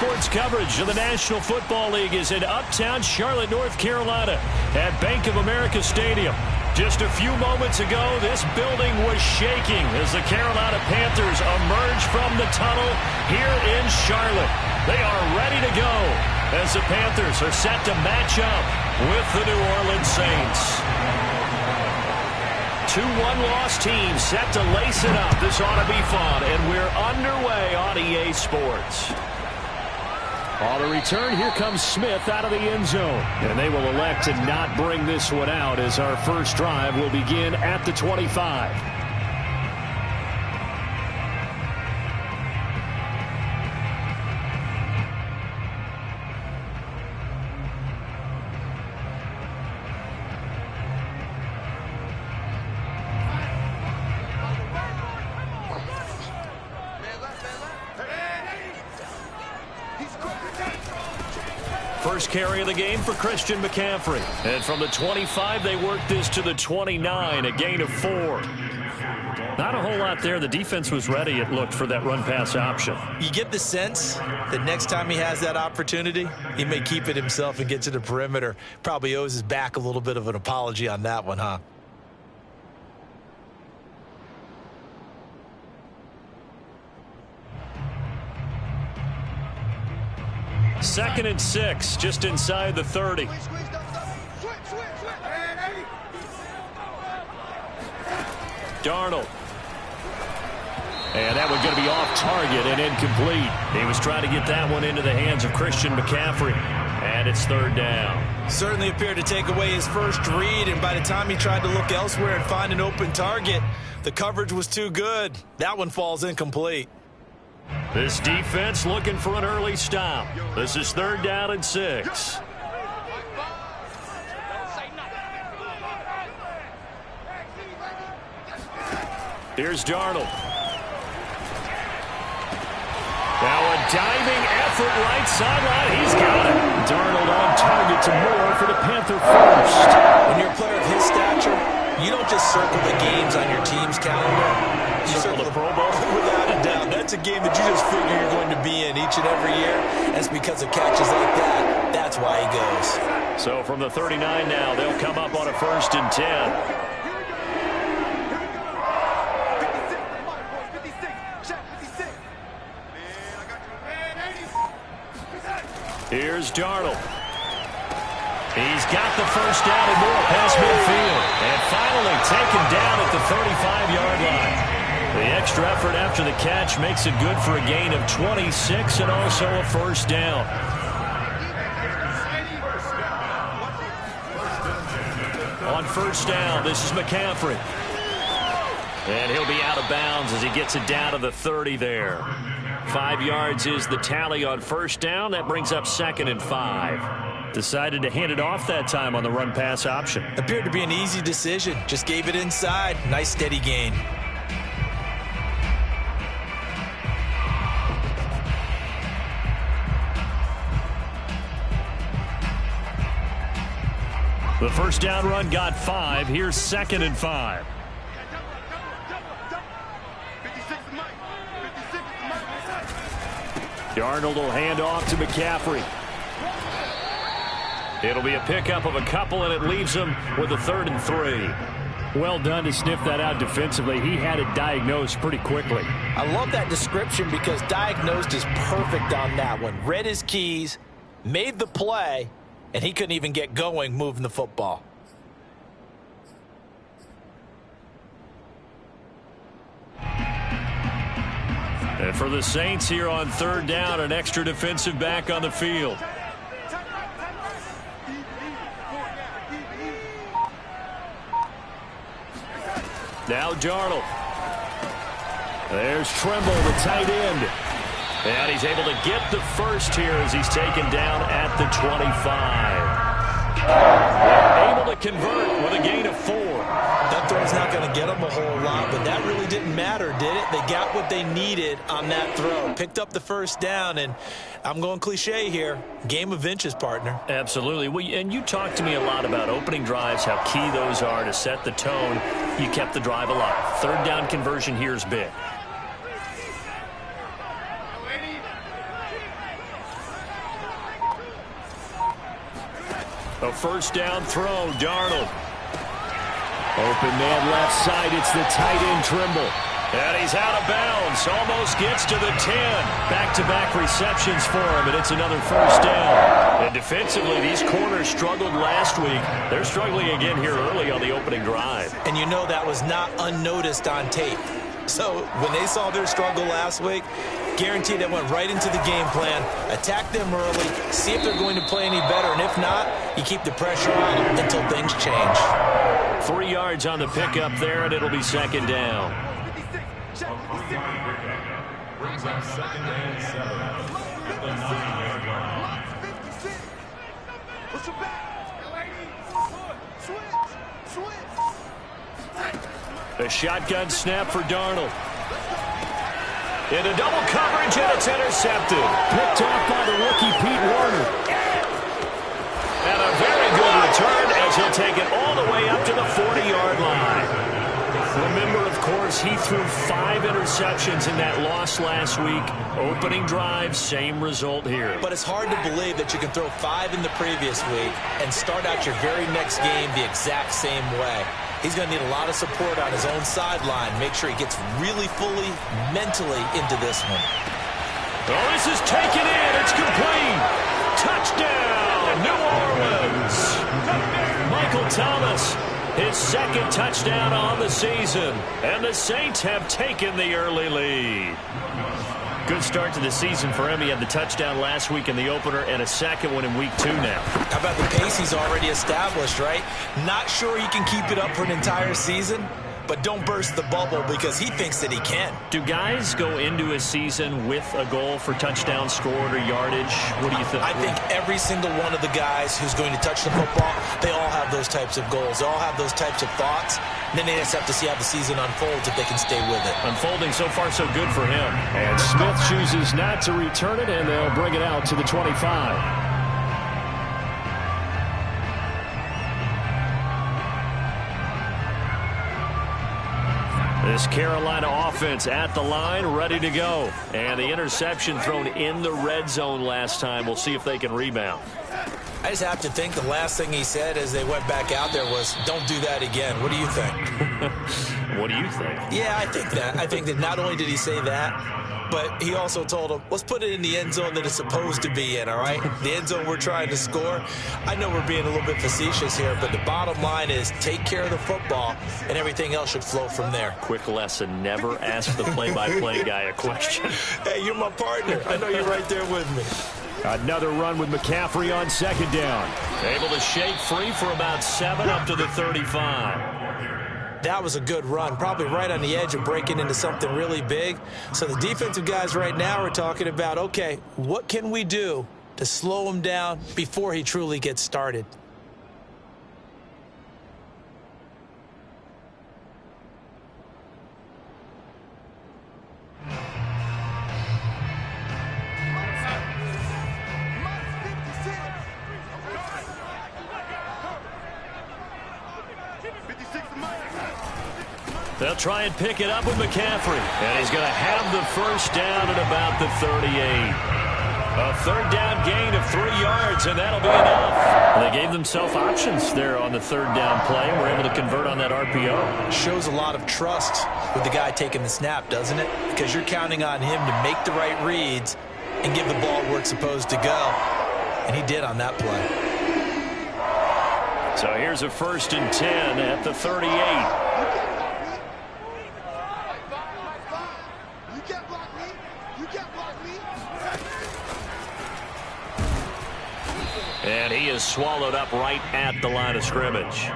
Sports coverage of the National Football League is in uptown Charlotte, North Carolina at Bank of America Stadium. Just a few moments ago, this building was shaking as the Carolina Panthers emerge from the tunnel here in Charlotte. They are ready to go as the Panthers are set to match up with the New Orleans Saints. Two one-loss teams set to lace it up. This ought to be fun, and we're underway on EA Sports. On the return, here comes Smith out of the end zone. And they will elect to not bring this one out as our first drive will begin at the 25. First carry of the game for Christian McCaffrey. And from the 25, they work this to the 29, a gain of 4. Not a whole lot there. The defense was ready, it looked, for that run-pass option. You get the sense that next time he has that opportunity, he may keep it himself and get to the perimeter. Probably owes his back a little bit of an apology on that one, huh? Second and 6, just inside the 30. Darnold. And that one's going to be off target and incomplete. He was trying to get that one into the hands of Christian McCaffrey. And it's third down. Certainly appeared to take away his first read, and by the time he tried to look elsewhere and find an open target, the coverage was too good. That one falls incomplete. This defense looking for an early stop. This is third down and 6. Here's Darnold. Now a diving effort right sideline. He's got it. Darnold on target to Moore for the Panther first. When you're a player of his stature, you don't just circle the games on your team's calendar. You circle the Pro Bowl. Without a doubt. That's a game that you just figure you're going to be in each and every year. That's because of catches like that. That's why he goes. So from the 39 now, they'll come up on a first and 10. Here's Darnold. He's got the first down and more past midfield. And finally taken down at the 35-yard line. The extra effort after the catch makes it good for a gain of 26 and also a first down. On first down, this is McCaffrey. And he'll be out of bounds as he gets it down to the 30 there. 5 yards is the tally on first down. That brings up second and 5. Decided to hand it off that time on the run-pass option. Appeared to be an easy decision. Just gave it inside. Nice steady gain. The first down run got 5. Here's second and 5. Darnold will hand off to McCaffrey. It'll be a pickup of a couple, and it leaves him with a 3rd and 3. Well done to sniff that out defensively. He had it diagnosed pretty quickly. I love that description because diagnosed is perfect on that one. Read his keys, made the play, and he couldn't even get going moving the football. And for the Saints here on third down, an extra defensive back on the field. Now Darnold. There's Tremble, the tight end. And he's able to get the first here as he's taken down at the 25. Able to convert with a gain of 4. That throw's not going to get them a whole lot, but that really didn't matter, did it? They got what they needed on that throw. Picked up the first down, and I'm going cliche here. Game of inches, partner. Absolutely. Well, and you talked to me a lot about opening drives, how key those are to set the tone. You kept the drive alive. Third down conversion here is big. A first down throw, Darnold. Open man left side, it's the tight end Trimble. And he's out of bounds, almost gets to the 10. Back-to-back receptions for him, and it's another first down. And defensively, these corners struggled last week. They're struggling again here early on the opening drive. And you know that was not unnoticed on tape. So when they saw their struggle last week, guaranteed they went right into the game plan, attack them early, see if they're going to play any better, and if not, you keep the pressure on them until things change. 3 yards on the pickup there, and it'll be second down. Brings up second and 7 at the 9-yard line. A shotgun snap for Darnold. Into double coverage, and it's intercepted. Picked off by the rookie Pete Werner. And a very good return as he'll take it all the way up to the 40-yard line. Remember, of course, he threw 5 interceptions in that loss last week. Opening drive, same result here. But it's hard to believe that you can throw 5 in the previous week and start out your very next game the exact same way. He's going to need a lot of support on his own sideline. Make sure he gets really fully, mentally into this one. Oh, this is taken in. It's complete. Touchdown, New Orleans. Michael Thomas, his second touchdown on the season. And the Saints have taken the early lead. Good start to the season for him. He had the touchdown last week in the opener and a second one in week 2 now. How about the pace he's already established, right? Not sure he can keep it up for an entire season, but don't burst the bubble because he thinks that he can. Do guys go into a season with a goal for touchdown scored or yardage? What do you think? I think every single one of the guys who's going to touch the football, they all have those types of goals. They all have those types of thoughts. And then they just have to see how the season unfolds if they can stay with it. Unfolding so far so good for him. And Smith chooses not to return it, and they'll bring it out to the 25. This Carolina offense at the line, ready to go. And the interception thrown in the red zone last time. We'll see if they can rebound. I just have to think the last thing he said as they went back out there was, don't do that again. What do you think? What do you think? Yeah, I think that. I think that not only did he say that, but he also told him, let's put it in the end zone that it's supposed to be in, all right? The end zone we're trying to score. I know we're being a little bit facetious here, but the bottom line is take care of the football, and everything else should flow from there. Quick lesson, never ask the play-by-play guy a question. Hey, you're my partner. I know you're right there with me. Another run with McCaffrey on second down. Able to shake free for about 7 up to the 35. That was a good run, probably right on the edge of breaking into something really big. So the defensive guys right now are talking about, okay, what can we do to slow him down before he truly gets started? They'll try and pick it up with McCaffrey. And he's going to have the first down at about the 38. A third down gain of 3 yards, and that'll be enough. Well, they gave themselves options there on the third down play and were able to convert on that RPO. Shows a lot of trust with the guy taking the snap, doesn't it? Because you're counting on him to make the right reads and give the ball where it's supposed to go. And he did on that play. So here's a 1st and 10 at the 38. And he is swallowed up right at the line of scrimmage.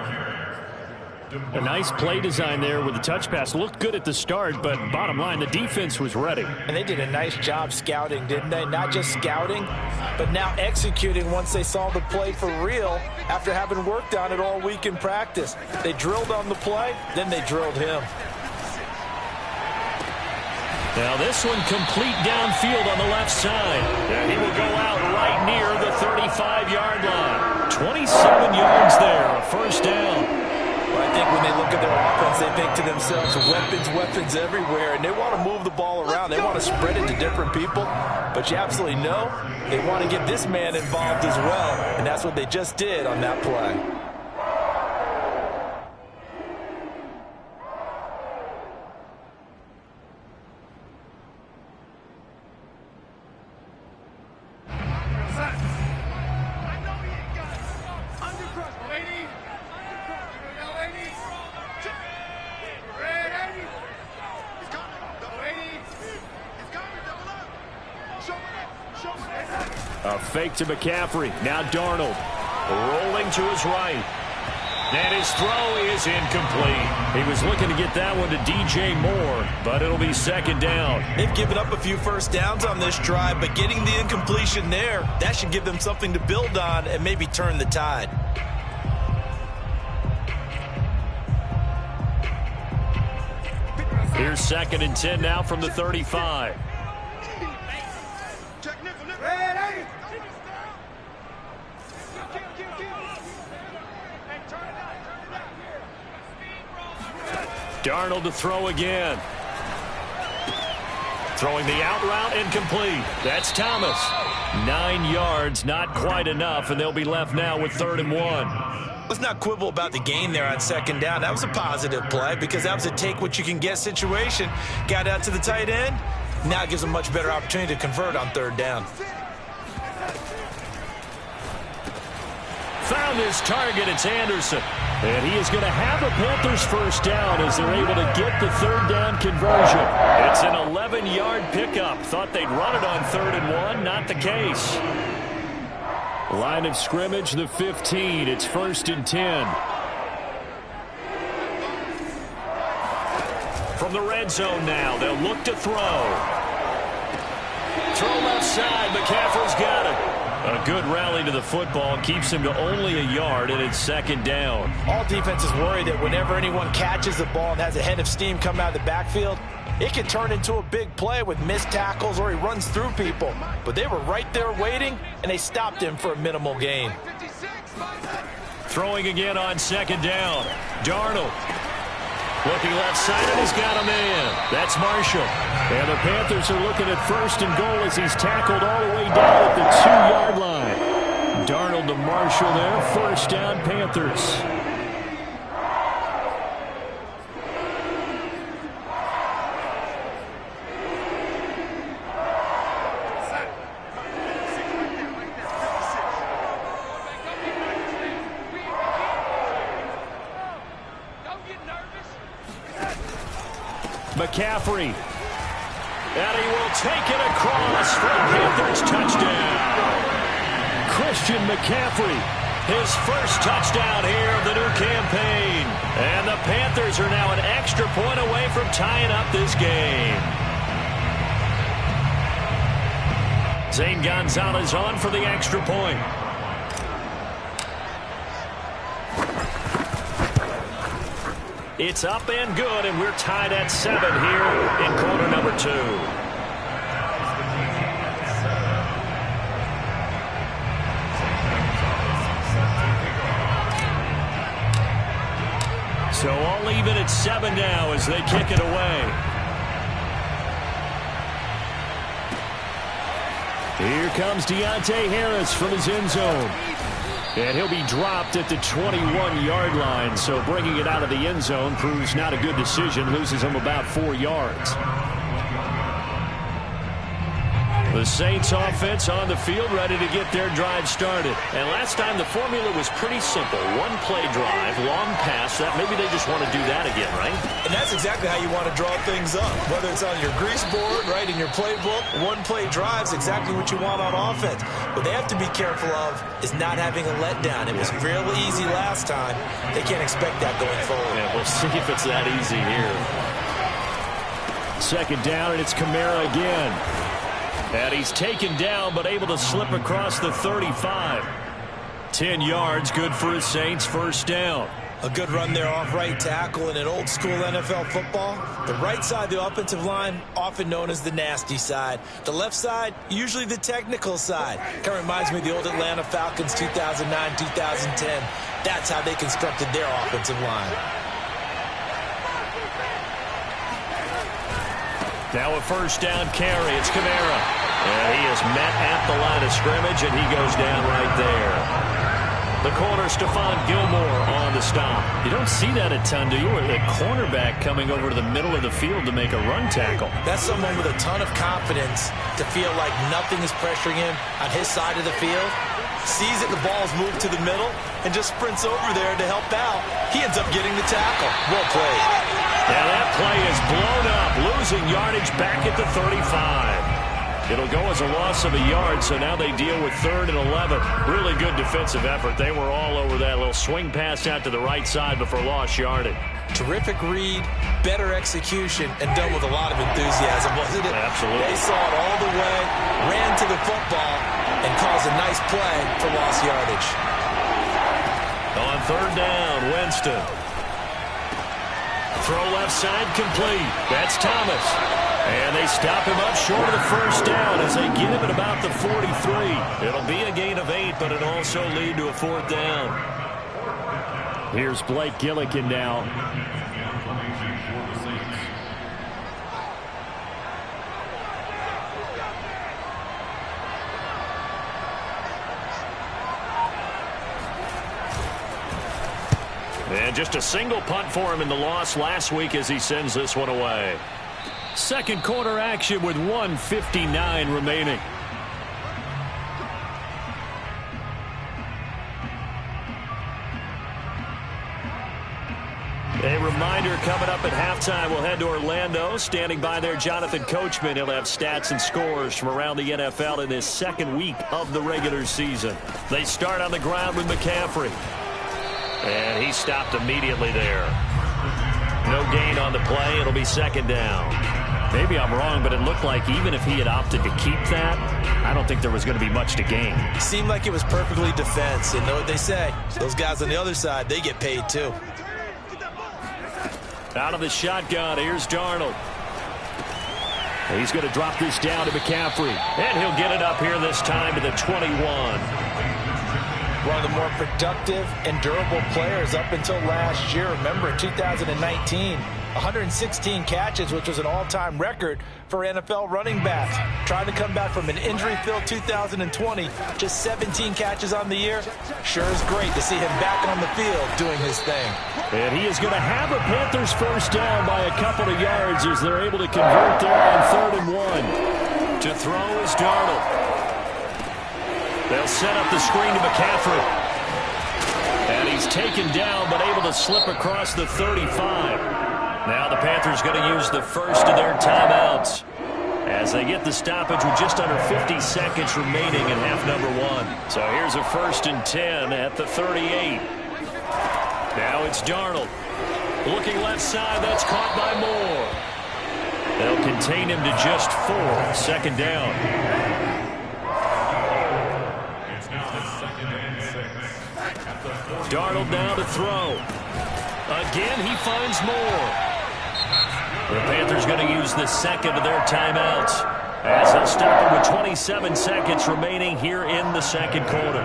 A nice play design there with the touch pass. Looked good at the start, but bottom line, the defense was ready. And they did a nice job scouting, didn't they? Not just scouting, but now executing once they saw the play for real after having worked on it all week in practice. They drilled on the play, then they drilled him. Now this one complete downfield on the left side. And he will go out right near the 35-yard line. 27 yards there, a first down. Well, I think when they look at their offense, they think to themselves, weapons everywhere, and they want to move the ball around. They want to spread it to different people, but you absolutely know they want to get this man involved as well, and that's what they just did on that play. A fake to McCaffrey. Now Darnold rolling to his right. And his throw is incomplete. He was looking to get that one to DJ Moore, but it'll be second down. They've given up a few first downs on this drive, but getting the incompletion there, that should give them something to build on and maybe turn the tide. Here's 2nd and 10 now from the 35. Darnold to throw again. Throwing the out route, incomplete. That's Thomas. 9 yards, not quite enough, and they'll be left now with 3rd and 1. Let's not quibble about the gain there on 2nd down. That was a positive play because that was a take-what-you-can-get situation. Got out to the tight end. Now it gives them a much better opportunity to convert on 3rd down. Found his target. It's Anderson. And he is going to have a Panthers first down as they're able to get the 3rd down conversion. It's an 11-yard pickup. Thought they'd run it on 3rd and 1. Not the case. Line of scrimmage, the 15. It's 1st and 10. From the red zone now, they'll look to throw. Throw left side. McCaffrey's got it. A good rally to the football keeps him to only a yard, and it's 2nd down. All defenses worry that whenever anyone catches the ball and has a head of steam come out of the backfield, it can turn into a big play with missed tackles or he runs through people. But they were right there waiting, and they stopped him for a minimal gain. Throwing again on 2nd down. Darnold. Looking left side, and he's got a man. That's Marshall. And the Panthers are looking at 1st and goal as he's tackled all the way down at the 2-yard line. Darnold to Marshall there. 1st down, Panthers. McCaffrey. And he will take it across for a Panthers touchdown. Christian McCaffrey, his first touchdown here of the new campaign. And the Panthers are now an extra point away from tying up this game. Zane Gonzalez on for the extra point. It's up and good, and we're tied at 7 here in quarter number 2. So all even at 7 now as they kick it away. Here comes Deontay Harris from his end zone. And he'll be dropped at the 21-yard line, so bringing it out of the end zone proves not a good decision, loses him about 4 yards. The Saints offense on the field ready to get their drive started. And last time the formula was pretty simple. One play drive, long pass. That maybe they just want to do that again, right? And that's exactly how you want to draw things up. Whether it's on your grease board, right, in your playbook, one play drive's exactly what you want on offense. What they have to be careful of is not having a letdown. It was real easy last time. They can't expect that going forward. Yeah, we'll see if it's that easy here. 2nd down, and it's Kamara again. And he's taken down, but able to slip across the 35. 10 yards, good for his Saints, first down. A good run there off right tackle. In an old school NFL football, the right side of the offensive line, often known as the nasty side. The left side, usually the technical side. Kind of reminds me of the old Atlanta Falcons 2009, 2010. That's how they constructed their offensive line. Now a first down carry. It's Kamara. And he is met at the line of scrimmage, and he goes down right there. The corner, Stephon Gilmore, on the stop. You don't see that a ton, do you? Or the cornerback coming over to the middle of the field to make a run tackle. That's someone with a ton of confidence to feel like nothing is pressuring him on his side of the field. Sees that the ball's moved to the middle and just sprints over there to help out. He ends up getting the tackle. Well played. Yeah, that play is blown up, losing yardage back at the 35. It'll go as a loss of a yard, so now they deal with 3rd and 11. Really good defensive effort. They were all over that little swing pass out to the right side before lost yardage. Terrific read, better execution, and done with a lot of enthusiasm, wasn't it? Absolutely. They saw it all the way, ran to the football, and caused a nice play for lost yardage. On 3rd down, Winston. Throw left side complete. That's Thomas. And they stop him up short of the first down as they get him at about the 43. It'll be a gain of 8, but it'll also lead to a 4th down. Here's Blake Gillikin now. And just a single punt for him in the loss last week as he sends this one away. Second quarter action with 1:59 remaining. A reminder coming up at halftime, we'll head to Orlando. Standing by there, Jonathan Coachman. He'll have stats and scores from around the NFL in this second week of the regular season. They start on the ground with McCaffrey. And he stopped immediately there. No gain on the play. It'll be 2nd down. Maybe I'm wrong, but it looked like even if he had opted to keep that, I don't think there was going to be much to gain. Seemed like it was perfectly defense. And know what they say? Those guys on the other side, they get paid too. Out of the shotgun, here's Darnold. He's going to drop this down to McCaffrey. And he'll get it up here this time to the 21. One of the more productive and durable players up until last year. Remember, in 2019, 116 catches, which was an all-time record for NFL running backs. Trying to come back from an injury-filled 2020, just 17 catches on the year. Sure is great to see him back on the field doing his thing. And he is going to have a Panthers first down by a couple of yards as they're able to convert there on 3rd and 1. To throw is Darnold. They'll set up the screen to McCaffrey. And he's taken down but able to slip across the 35. Now the Panthers going to use the first of their timeouts as they get the stoppage with just under 50 seconds remaining in half number 1. So here's a 1st and 10 at the 38. Now it's Darnold. Looking left side, that's caught by Moore. They'll contain him to just 4. 2nd down. Darnold now to throw. Again, he finds Moore. The Panthers going to use the second of their timeouts as they'll stop it with 27 seconds remaining here in the second quarter.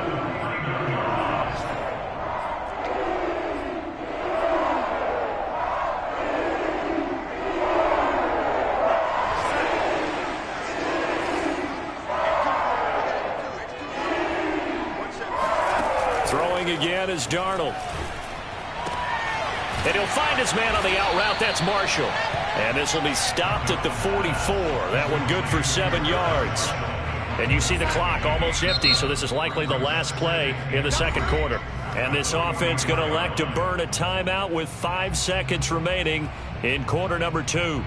Throwing again is Darnold. And he'll find his man on the out route. That's Marshall. And this will be stopped at the 44. That one good for 7 yards. And you see the clock almost empty, so this is likely the last play in the second quarter. And this offense going to elect to burn a timeout with 5 seconds remaining in quarter number 2.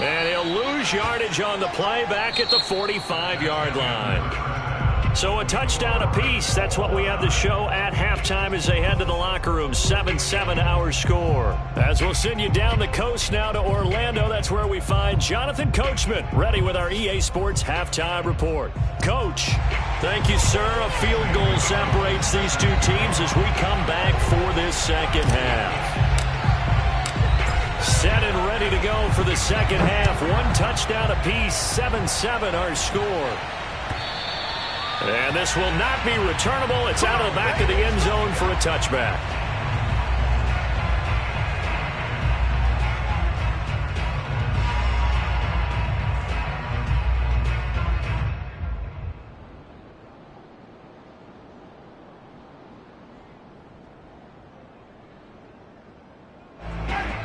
And he'll lose yardage on the play back at the 45-yard line. So a touchdown apiece. That's what we have the show at halftime as they head to the locker room. 7-7 our score. As we'll send you down the coast now to Orlando. That's where we find Jonathan Coachman ready with our EA Sports halftime report. Coach. Thank you, sir. A field goal separates these two teams as we come back for this second half. Set and ready to go for the second half. One touchdown apiece. 7-7 our score. And this will not be returnable. It's out of the back of the end zone for a touchback.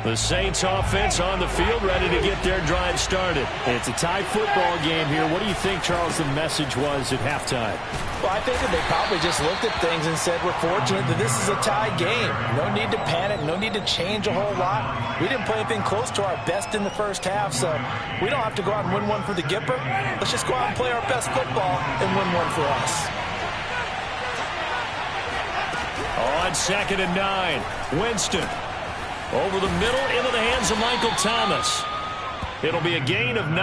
The Saints offense on the field, ready to get their drive started. It's a tie football game here. What do you think, Charles, the message was at halftime? Well, I think that they probably just looked at things and said, we're fortunate that this is a tie game. No need to panic. No need to change a whole lot. We didn't play anything close to our best in the first half, so we don't have to go out and win one for the Gipper. Let's just go out and play our best football and win one for us. On 2nd and 9, Winston. Over the middle into the hands of Michael Thomas. It'll be a gain of 9,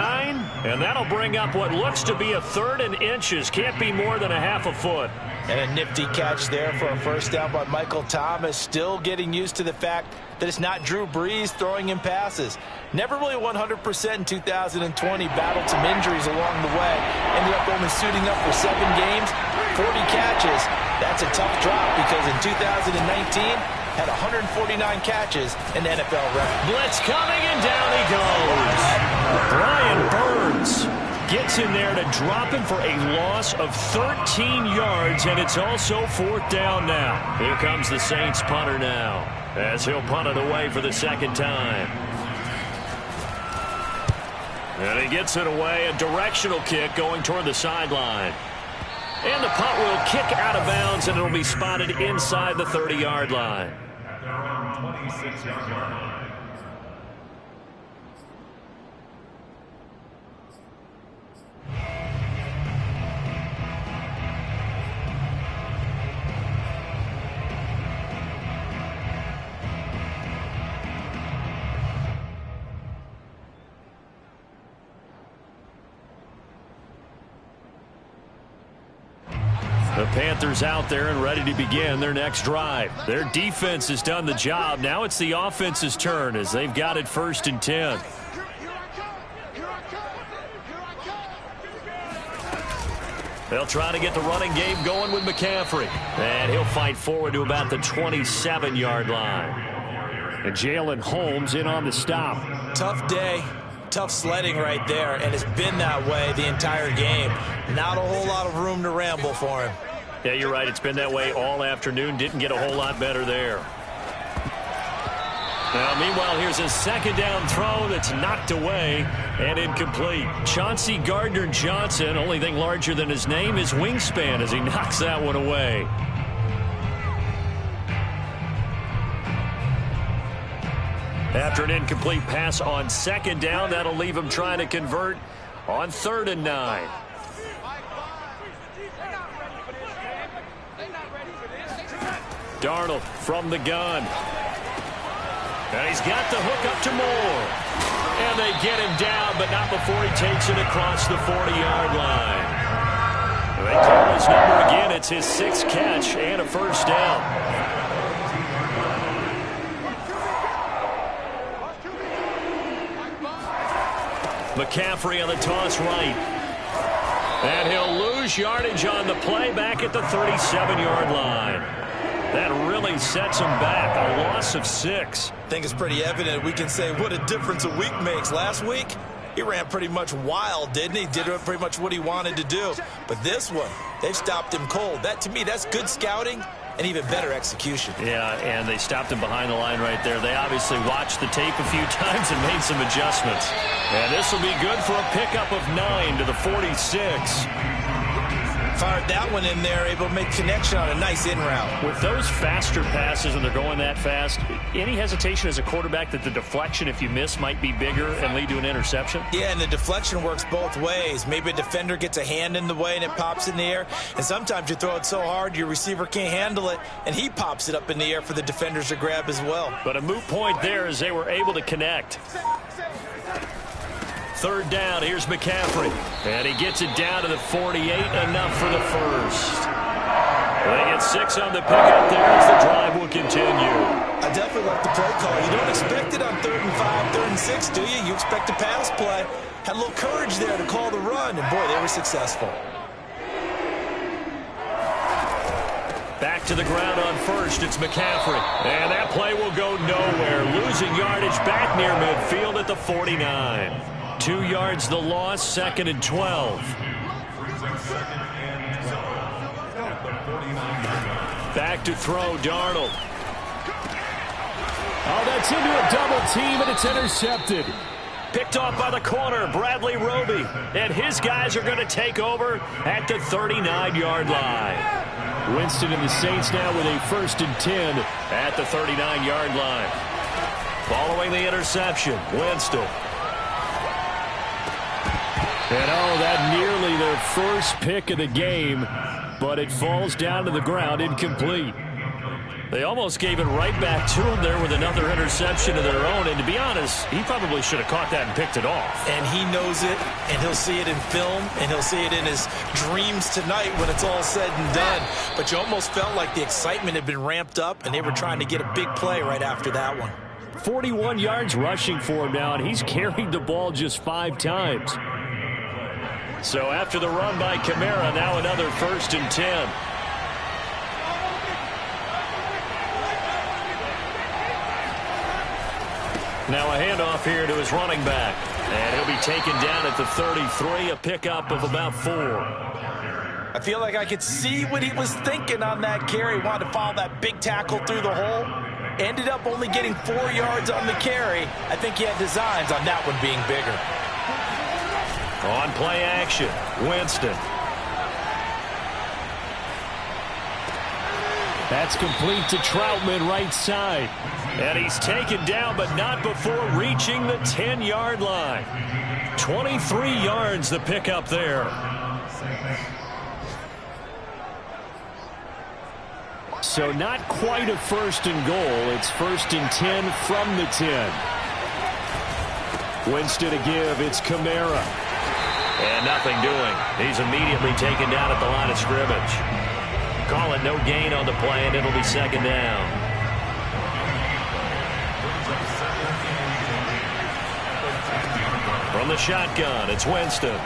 and that'll bring up what looks to be a 3rd and inches. Can't be more than a half a foot. And a nifty catch there for a first down by Michael Thomas. Still getting used to the fact that it's not Drew Brees throwing him passes. Never really 100% in 2020. Battled some injuries along the way. Ended up only suiting up for 7 games, 40 catches. That's a tough drop because in 2019... had 149 catches in the NFL record. Blitz coming, and down he goes. Brian Burns gets in there to drop him for a loss of 13 yards, and it's also 4th down now. Here comes the Saints punter now, as he'll punt it away for the second time. And he gets it away, a directional kick going toward the sideline. And the punt will kick out of bounds, and it'll be spotted inside the 30-yard line. At their own 26-yard line. The Panthers out there and ready to begin their next drive. Their defense has done the job. Now it's the offense's turn as they've got it 1st and 10. They'll try to get the running game going with McCaffrey. And he'll fight forward to about the 27-yard line. And Jalen Holmes in on the stop. Tough day. Tough sledding right there, and it's been that way the entire game. Not a whole lot of room to ramble for him. Yeah, you're right. It's been that way all afternoon. Didn't get a whole lot better there. Now, meanwhile, here's a 2nd down throw that's knocked away and incomplete. Chauncey Gardner-Johnson, only thing larger than his name is wingspan as he knocks that one away. After an incomplete pass on 2nd down, that'll leave him trying to convert on 3rd and 9. Darnold from the gun. And he's got the hook up to Moore. And they get him down, but not before he takes it across the 40-yard line. And they call his number again. It's his 6th catch and a 1st down. McCaffrey on the toss right. And he'll lose yardage on the play back at the 37-yard line. That really sets him back. A loss of 6. I think it's pretty evident we can say what a difference a week makes. Last week, he ran pretty much wild, didn't he? Did pretty much what he wanted to do. But this one, they've stopped him cold. That, to me, that's good scouting and even better execution. Yeah, and they stopped him behind the line right there. They obviously watched the tape a few times and made some adjustments. And this will be good for a pickup of 9 to the 46. Fired that one in there, able to make connection on a nice in route. With those faster passes, when they're going that fast, any hesitation as a quarterback that the deflection, if you miss, might be bigger and lead to an interception? Yeah, and the deflection works both ways. Maybe a defender gets a hand in the way and it pops in the air. And sometimes you throw it so hard your receiver can't handle it, and he pops it up in the air for the defenders to grab as well. But a moot point there as they were able to connect. Third down, here's McCaffrey. And he gets it down to the 48, enough for the first. They get 6 on the pickup there as the drive will continue. I definitely like the play call. You don't expect it on 3rd and 5, 3rd and 6, do you? You expect a pass play. Had a little courage there to call the run, and boy, they were successful. Back to the ground on first, it's McCaffrey. And that play will go nowhere. Losing yardage back near midfield at the 49. 2 yards the loss, 2nd and 12. Back to throw, Darnold. Oh, that's into a double team, and it's intercepted. Picked off by the corner, Bradley Roby. And his guys are going to take over at the 39-yard line. Winston and the Saints now with a 1st and 10 at the 39-yard line. Following the interception, Winston. And that nearly their first pick of the game, but it falls down to the ground incomplete. They almost gave it right back to him there with another interception of their own. And to be honest, he probably should have caught that and picked it off. And he knows it, and he'll see it in film, and he'll see it in his dreams tonight when it's all said and done. But you almost felt like the excitement had been ramped up, and they were trying to get a big play right after that one. 41 yards rushing for him now, and he's carried the ball just 5 times. So after the run by Kamara, now another 1st and 10. Now a handoff here to his running back. And he'll be taken down at the 33, a pickup of about 4. I feel like I could see what he was thinking on that carry. Wanted to follow that big tackle through the hole. Ended up only getting 4 yards on the carry. I think he had designs on that one being bigger. On play action, Winston. That's complete to Troutman, right side. And he's taken down, but not before reaching the 10-yard line. 23 yards the pickup there. So not quite a 1st and goal. It's 1st and 10 from the 10. Winston to give. It's Kamara. And nothing doing. He's immediately taken down at the line of scrimmage. Call it no gain on the play, and it'll be 2nd down. From the shotgun, it's Winston.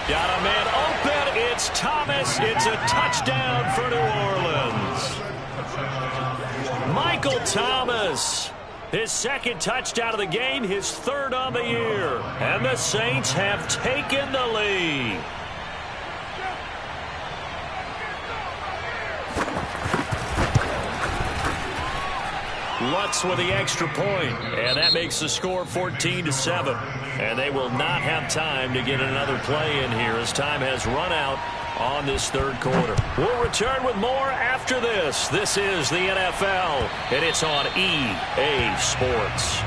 Got a man open. It's Thomas. It's a touchdown for New Orleans. Michael Thomas. His 2nd touchdown of the game, his 3rd on the year. And the Saints have taken the lead. Lutz with the extra point, and that makes the score 14-7. And they will not have time to get another play in here as time has run out on this 3rd quarter. We'll return with more after this. This is the NFL, and it's on EA Sports.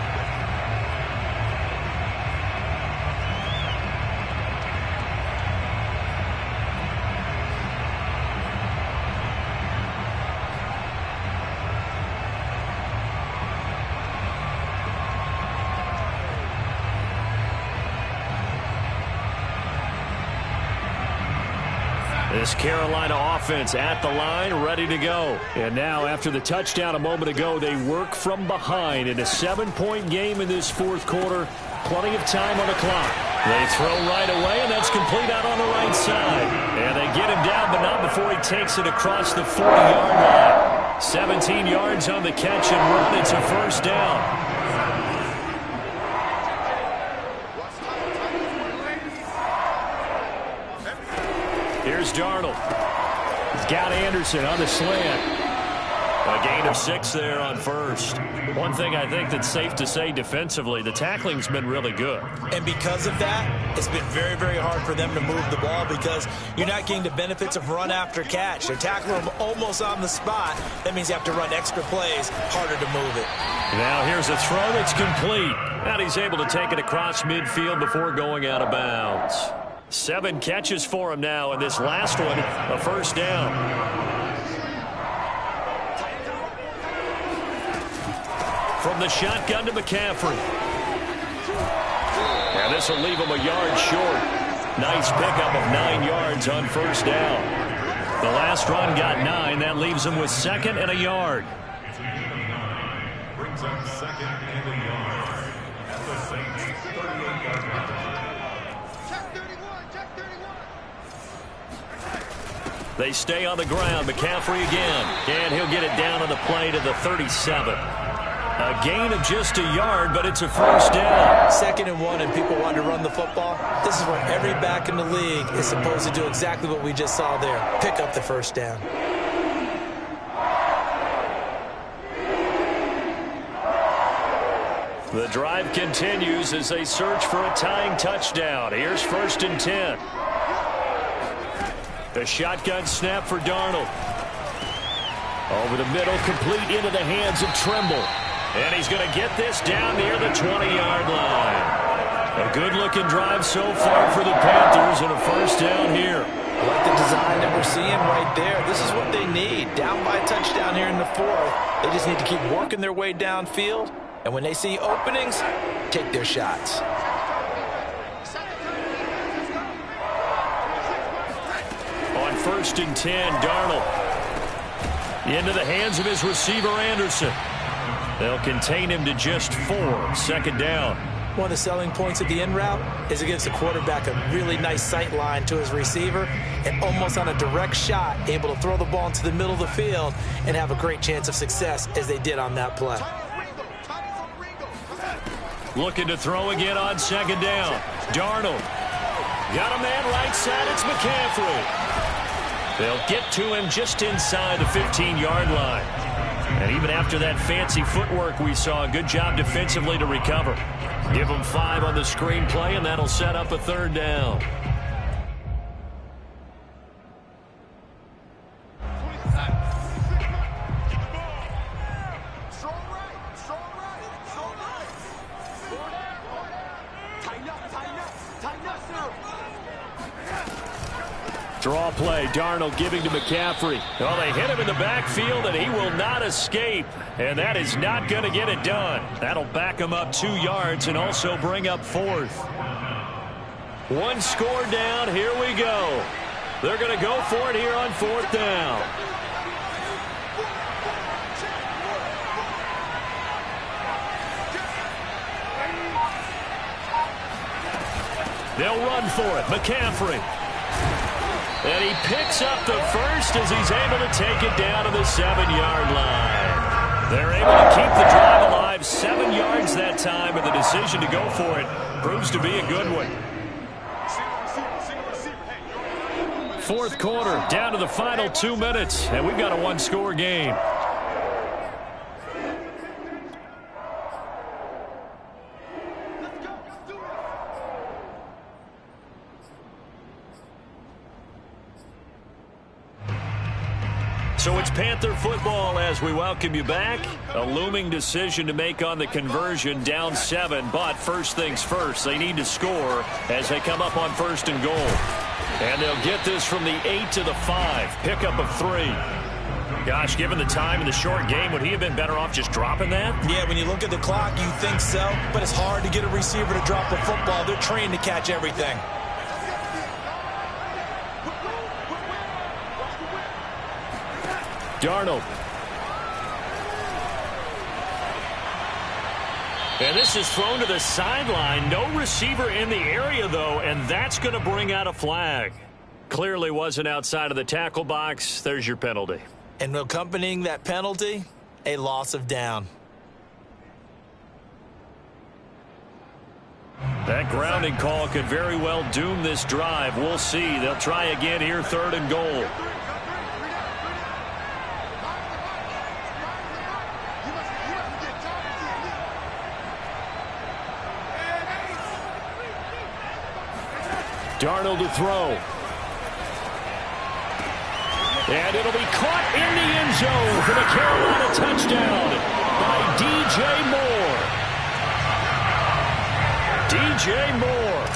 This Carolina offense at the line, ready to go. And now, after the touchdown a moment ago, they work from behind in a 7-point game in this 4th quarter. Plenty of time on the clock. They throw right away, and that's complete out on the right side. And they get him down, but not before he takes it across the 40-yard line. 17 yards on the catch and run. It's a 1st down. Here's Darnold. He's got Anderson on the slant. A gain of 6 there on first. One thing I think that's safe to say defensively, the tackling's been really good. And because of that, it's been very, very hard for them to move the ball because you're not getting the benefits of run after catch. They're tackling them almost on the spot. That means you have to run extra plays, harder to move it. Now here's a throw that's complete. And he's able to take it across midfield before going out of bounds. 7 catches for him now, and this last one, a first down. From the shotgun to McCaffrey. And this will leave him a yard short. Nice pickup of 9 yards on first down. The last run got 9. That leaves him with 2nd and a yard. Brings up 2nd and a yard. At the Saints' 38-yard line. Check 31, check 31. They stay on the ground. McCaffrey again. And he'll get it down on the play to the 37. A gain of just a yard, but it's a first down. 2nd and 1, and people want to run the football. This is where every back in the league is supposed to do exactly what we just saw there. Pick up the first down. The drive continues as they search for a tying touchdown. Here's 1st and 10. The shotgun snap for Darnold. Over the middle, complete into the hands of Trimble. And he's going to get this down near the 20-yard line. A good-looking drive so far for the Panthers and a first down here. I like the design that we're seeing right there. This is what they need. Down by a touchdown here in the 4th. They just need to keep working their way downfield. And when they see openings, take their shots. On 1st and 10, Darnold. Into the hands of his receiver, Anderson. They'll contain him to just 4. 2nd down. One of the selling points of the in route is it gives the quarterback a really nice sight line to his receiver and almost on a direct shot able to throw the ball into the middle of the field and have a great chance of success as they did on that play. Looking to throw again on 2nd down. Darnold. Got a man right side. It's McCaffrey. They'll get to him just inside the 15-yard line. And even after that fancy footwork we saw, good job defensively to recover. Give them 5 on the screenplay, and that'll set up a 3rd down. Draw play, Darnold giving to McCaffrey. Well, they hit him in the backfield, and he will not escape. And that is not going to get it done. That'll back him up 2 yards and also bring up 4th. 1 score down. Here we go. They're going to go for it here on 4th down. They'll run for it. McCaffrey. And he picks up the first as he's able to take it down to the 7-yard line. They're able to keep the drive alive. 7 yards that time, and the decision to go for it proves to be a good one. 4th quarter, down to the final 2 minutes, and we've got a 1-score game. So it's Panther football as we welcome you back. A looming decision to make on the conversion, down 7. But first things first, they need to score as they come up on 1st and goal. And they'll get this from the 8 to the 5. Pickup of 3. Gosh, given the time in the short game, would he have been better off just dropping that? Yeah, when you look at the clock, you think so. But it's hard to get a receiver to drop a football. They're trained to catch everything. Darnold. And this is thrown to the sideline. No receiver in the area, though, and that's going to bring out a flag. Clearly wasn't outside of the tackle box. There's your penalty. And accompanying that penalty, a loss of down. That grounding call could very well doom this drive. We'll see. They'll try again here, 3rd and goal. Darnold to throw. And it'll be caught in the end zone for the Carolina touchdown by DJ Moore. DJ Moore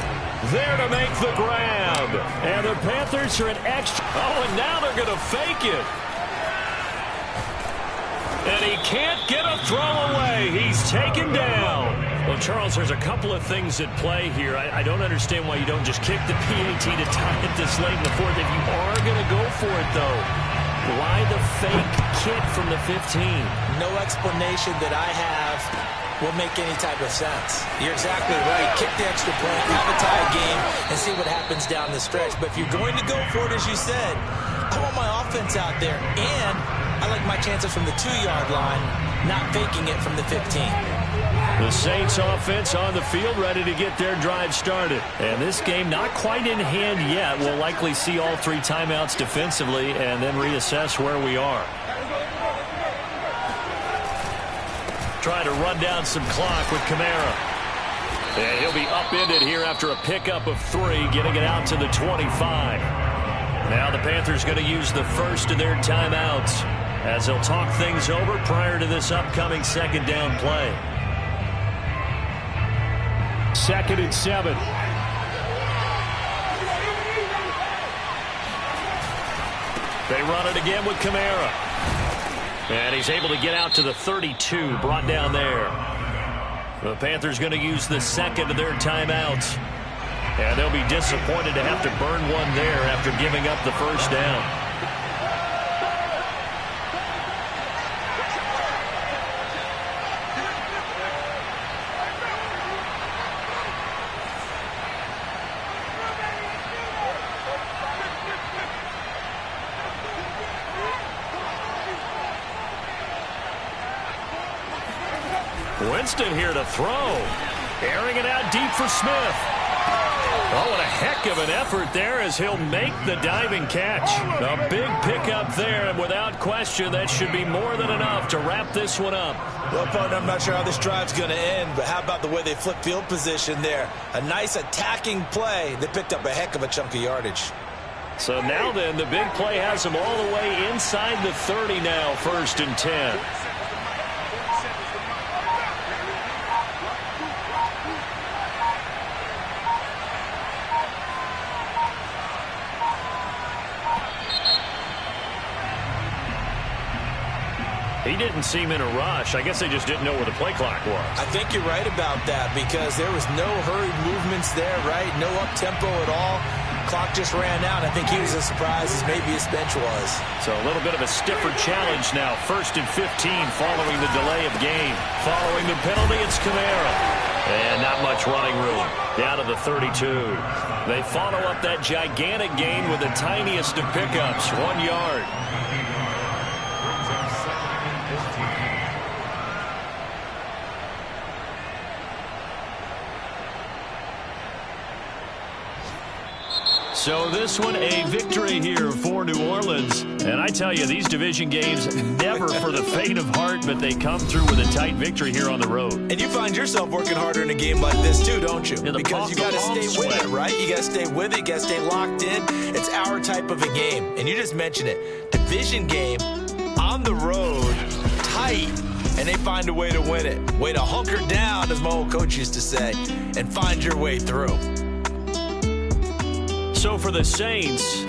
there to make the grab. And the Panthers are an extra. Oh, and now they're going to fake it. And he can't get a throw away. He's taken down. Well, Charles, there's a couple of things at play here. I don't understand why you don't just kick the PAT to tie it this late in the fourth. If you are going to go for it, though, why the fake kick from the 15? No explanation that I have will make any type of sense. You're exactly right. Kick the extra point, have a tie game, and see what happens down the stretch. But if you're going to go for it, as you said, I want my offense out there, and I like my chances from the 2-yard line, not faking it from the 15. The Saints offense on the field, ready to get their drive started. And this game not quite in hand yet. We'll likely see all 3 timeouts defensively and then reassess where we are. Trying to run down some clock with Kamara. And he'll be upended here after a pickup of 3, getting it out to the 25. Now the Panthers going to use the first of their timeouts as they'll talk things over prior to this upcoming second down play. 2nd and 7. They run it again with Kamara. And he's able to get out to the 32, brought down there. The Panthers going to use the second of their timeouts. And they'll be disappointed to have to burn one there after giving up the first down. Winston here to throw. Airing it out deep for Smith. Oh, what a heck of an effort there as he'll make the diving catch. A big pickup there, and without question, that should be more than enough to wrap this one up. Well, partner, I'm not sure how this drive's going to end, but how about the way they flip field position there? A nice attacking play. They picked up a heck of a chunk of yardage. So now then, the big play has them all the way inside the 30 now, 1st and 10. He didn't seem in a rush. I guess they just didn't know where the play clock was. I think you're right about that because there was no hurried movements there, right? No up-tempo at all. Clock just ran out. I think he was as surprised as maybe his bench was. So a little bit of a stiffer challenge now. 1st and 15 following the delay of game. Following the penalty, it's Kamara. And not much running room. Down to the 32. They follow up that gigantic gain with the tiniest of pickups, 1 yard. So this one, a victory here for New Orleans. And I tell you, these division games, never for the faint of heart, but they come through with a tight victory here on the road. And you find yourself working harder in a game like this too, don't you? Yeah, because you got to stay with it, right? You got to stay with it. You got to stay locked in. It's our type of a game. And you just mentioned it. Division game, on the road, tight. And they find a way to win it. Way to hunker down, as my old coach used to say, and find your way through. So for the Saints,